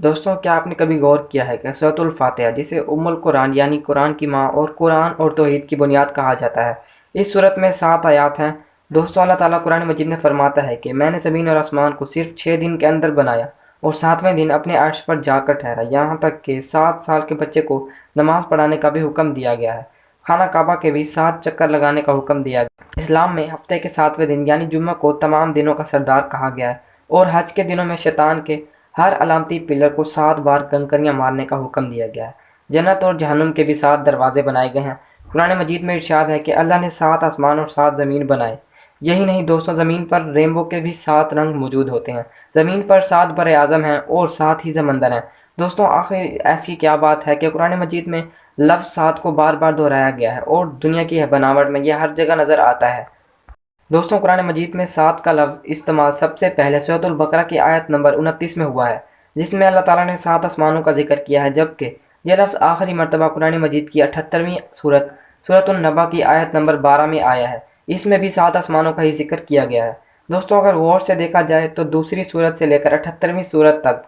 دوستوں، کیا آپ نے کبھی غور کیا ہے کہ سورۃ الفاتحہ، جسے ام القرآن یعنی قرآن کی ماں اور قرآن اور توحید کی بنیاد کہا جاتا ہے، اس صورت میں 7 آیات ہیں؟ دوستوں، اللہ تعالیٰ قرآن مجید میں فرماتا ہے کہ میں نے زمین اور آسمان کو صرف 6 دن کے اندر بنایا اور 7ویں دن اپنے عرش پر جا کر ٹھہرا، یہاں تک کہ 7 سال کے بچے کو نماز پڑھانے کا بھی حکم دیا گیا ہے۔ خانہ کعبہ کے بھی 7 چکر لگانے کا حکم دیا گیا۔ اسلام میں ہفتے کے 7ویں دن یعنی جمعہ کو تمام دنوں کا سردار کہا گیا ہے، اور حج کے دنوں میں شیطان کے ہر علامتی پلر کو 7 بار کنکریاں مارنے کا حکم دیا گیا ہے۔ جنت اور جہنم کے بھی 7 دروازے بنائے گئے ہیں۔ قرآن مجید میں ارشاد ہے کہ اللہ نے 7 آسمان اور 7 زمین بنائے۔ یہی نہیں دوستوں، زمین پر رینبو کے بھی 7 رنگ موجود ہوتے ہیں۔ زمین پر 7 بر اعظم ہیں اور 7 ہی سمندر ہیں۔ دوستوں، آخر ایسی کیا بات ہے کہ قرآن مجید میں لفظ 7 کو بار بار دہرایا گیا ہے اور دنیا کی بناوٹ میں یہ ہر جگہ نظر آتا ہے۔ دوستوں، قرآن مجید میں 7 کا لفظ استعمال سب سے پہلے سورۃ البقرہ کی آیت نمبر 29 میں ہوا ہے، جس میں اللہ تعالیٰ نے 7 آسمانوں کا ذکر کیا ہے، جبکہ یہ لفظ آخری مرتبہ قرآن مجید کی 78ویں سورۃ النبا کی آیت نمبر 12 میں آیا ہے۔ اس میں بھی 7 آسمانوں کا ہی ذکر کیا گیا ہے۔ دوستوں، اگر غور سے دیکھا جائے تو دوسری سورت سے لے کر 78ویں سورت تک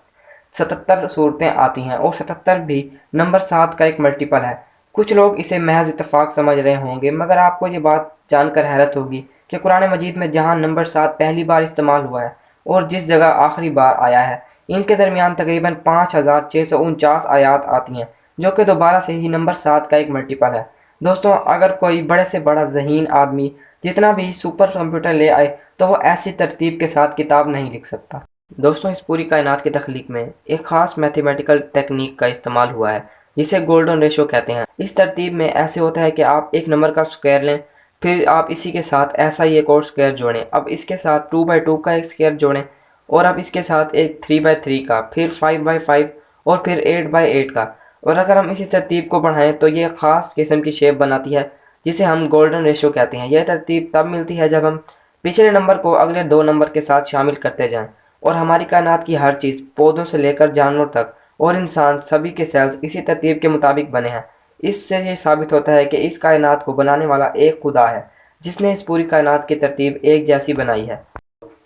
77 صورتیں آتی ہیں، اور 77 بھی نمبر 7 کا ایک ملٹیپل ہے۔ کچھ لوگ اسے محض اتفاق سمجھ رہے ہوں گے، مگر آپ کو یہ بات جان کر حیرت ہوگی کہ قرآن مجید میں جہاں نمبر 7 پہلی بار استعمال ہوا ہے اور جس جگہ آخری بار آیا ہے، ان کے درمیان تقریباً 5649 آیات آتی ہیں، جو کہ دوبارہ سے ہی نمبر 7 کا ایک ملٹیپل ہے۔ دوستوں، اگر کوئی بڑے سے بڑا ذہین آدمی جتنا بھی سپر کمپیوٹر لے آئے تو وہ ایسی ترتیب کے ساتھ کتاب نہیں لکھ سکتا۔ دوستوں، اس پوری کائنات کی تخلیق میں ایک خاص میتھمیٹیکل ٹیکنیک کا استعمال ہوا ہے، جسے گولڈن ریشو کہتے ہیں۔ اس ترتیب میں ایسے ہوتا ہے کہ آپ ایک نمبر کا اسکوائر لیں، پھر آپ اسی کے ساتھ ایسا ہی ایک اور اسکوائر جوڑیں، اب اس کے ساتھ 2/2 کا ایک اسکوائر جوڑیں، اور اب اس کے ساتھ ایک 3/3 کا، پھر 5/5 اور پھر 8/8 کا، اور اگر ہم اسی ترتیب کو بڑھائیں تو یہ خاص قسم کی شیپ بناتی ہے، جسے ہم گولڈن ریشو کہتے ہیں۔ یہ ترتیب تب ملتی ہے جب ہم پچھلے نمبر کو اگلے 2 نمبر کے ساتھ شامل کرتے جائیں، اور ہماری کائنات کی ہر چیز، پودوں سے لے کر جانوروں تک اور انسان، سبھی کے سیلز اسی ترتیب کے مطابق بنے ہیں۔ اس سے یہ ثابت ہوتا ہے کہ اس کائنات کو بنانے والا ایک خدا ہے، جس نے اس پوری کائنات کی ترتیب ایک جیسی بنائی ہے۔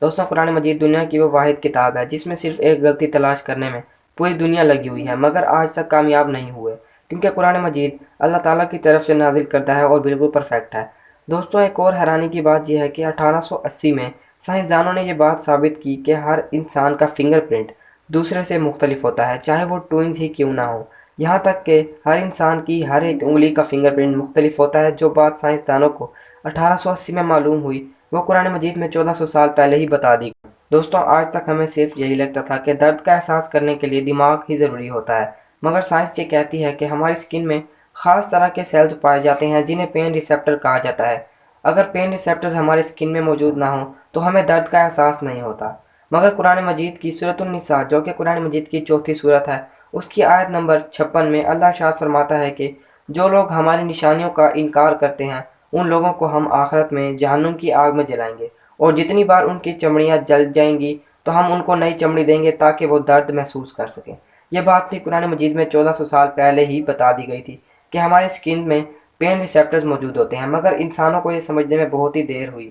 دوستوں، قرآن مجید دنیا کی وہ واحد کتاب ہے جس میں صرف ایک غلطی تلاش کرنے میں پوری دنیا لگی ہوئی ہے، مگر آج تک کامیاب نہیں ہوئے، کیونکہ قرآن مجید اللہ تعالیٰ کی طرف سے نازل کردہ ہے اور بالکل پرفیکٹ ہے۔ دوستوں، ایک اور حیرانی کی بات یہ ہے کہ 1880 میں سائنسدانوں نے یہ بات ثابت کی کہ ہر انسان کا فنگر پرنٹ دوسرے سے مختلف ہوتا ہے، چاہے وہ ٹوئنز ہی کیوں نہ ہو۔ یہاں تک کہ ہر انسان کی ہر ایک انگلی کا فنگر پرنٹ مختلف ہوتا ہے۔ جو بات سائنسدانوں کو 1880 میں معلوم ہوئی، وہ قرآن مجید میں 1400 سال پہلے ہی بتا دی گئی۔ دوستوں، آج تک ہمیں صرف یہی لگتا تھا کہ درد کا احساس کرنے کے لیے دماغ ہی ضروری ہوتا ہے، مگر سائنس یہ کہتی ہے کہ ہماری اسکن میں خاص طرح کے سیلز پائے جاتے ہیں جنہیں پین ریسیپٹر کہا جاتا ہے۔ اگر پین ریسیپٹرز ہماری اسکن میں موجود نہ ہوں تو ہمیں درد کا احساس نہیں ہوتا، مگر قرآن مجید کی سورۃ النساء، جو کہ قرآن مجید کی 4تھی سورت ہے، اس کی آیت نمبر 56 میں اللہ ارشاد فرماتا ہے کہ جو لوگ ہماری نشانیوں کا انکار کرتے ہیں، ان لوگوں کو ہم آخرت میں جہنم کی آگ میں جلائیں گے، اور جتنی بار ان کی چمڑیاں جل جائیں گی تو ہم ان کو نئی چمڑی دیں گے تاکہ وہ درد محسوس کر سکیں۔ یہ بات بھی قرآن مجید میں 1400 سال پہلے ہی بتا دی گئی تھی کہ ہمارے اسکن میں پین ریسیپٹرز موجود ہوتے ہیں، مگر انسانوں کو یہ سمجھنے میں بہت ہی دیر ہوئی۔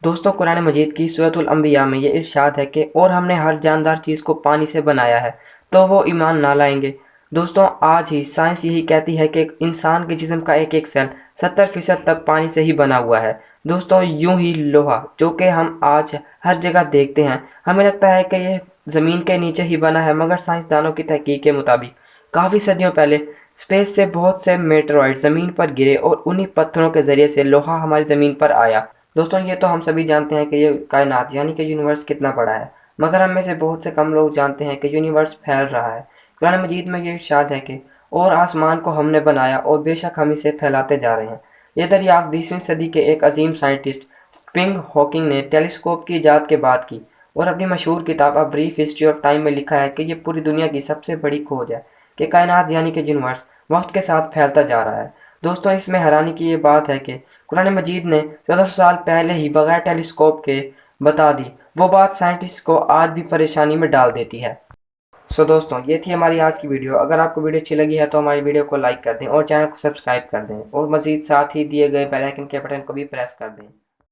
دوستوں، قرآن مجید کی سورۃ الانبیاء میں یہ ارشاد ہے کہ اور ہم نے ہر جاندار چیز کو پانی سے بنایا ہے تو وہ ایمان نہ لائیں گے۔ دوستوں، آج ہی سائنس یہی کہتی ہے کہ انسان کے جسم کا ایک ایک سیل 70% تک پانی سے ہی بنا ہوا ہے۔ دوستوں، یوں ہی لوہا، جو کہ ہم آج ہر جگہ دیکھتے ہیں، ہمیں لگتا ہے کہ یہ زمین کے نیچے ہی بنا ہے، مگر سائنسدانوں کی تحقیق کے مطابق کافی صدیوں پہلے اسپیس سے بہت سے میٹرائٹ زمین پر گرے اور انہی پتھروں کے ذریعے سے لوہا ہماری زمین پر آیا۔ دوستوں، یہ تو ہم سبھی جانتے ہیں کہ یہ کائنات یعنی کہ یونیورس کتنا بڑا ہے، مگر ہم میں سے بہت سے کم لوگ جانتے ہیں کہ یونیورس پھیل رہا ہے۔ قرآن مجید میں یہ ارشاد ہے کہ اور آسمان کو ہم نے بنایا اور بے شک ہم اسے پھیلاتے جا رہے ہیں۔ یہ دریافت 20ویں صدی کے ایک عظیم سائنٹسٹ اسٹیفن ہاکنگ نے ٹیلیسکوپ کی ایجاد کے بعد کی، اور اپنی مشہور کتاب a brief history of time میں لکھا ہے کہ یہ پوری دنیا کی سب سے بڑی کھوج ہے کہ کائنات یعنی کہ یونیورس وقت کے ساتھ پھیلتا جا رہا ہے۔ دوستوں، اس میں حیرانی کی یہ بات ہے کہ قرآن مجید نے 1400 سال پہلے ہی بغیر ٹیلیسکوپ کے بتا دی، وہ بات سائنٹسٹ کو آج بھی پریشانی میں ڈال دیتی ہے۔ دوستوں، یہ تھی ہماری آج کی ویڈیو۔ اگر آپ کو ویڈیو اچھی لگی ہے تو ہماری ویڈیو کو لائک کر دیں اور چینل کو سبسکرائب کر دیں، اور مزید ساتھ ہی دیے گئے بیل آئکن کے بٹن کو بھی پریس کر دیں۔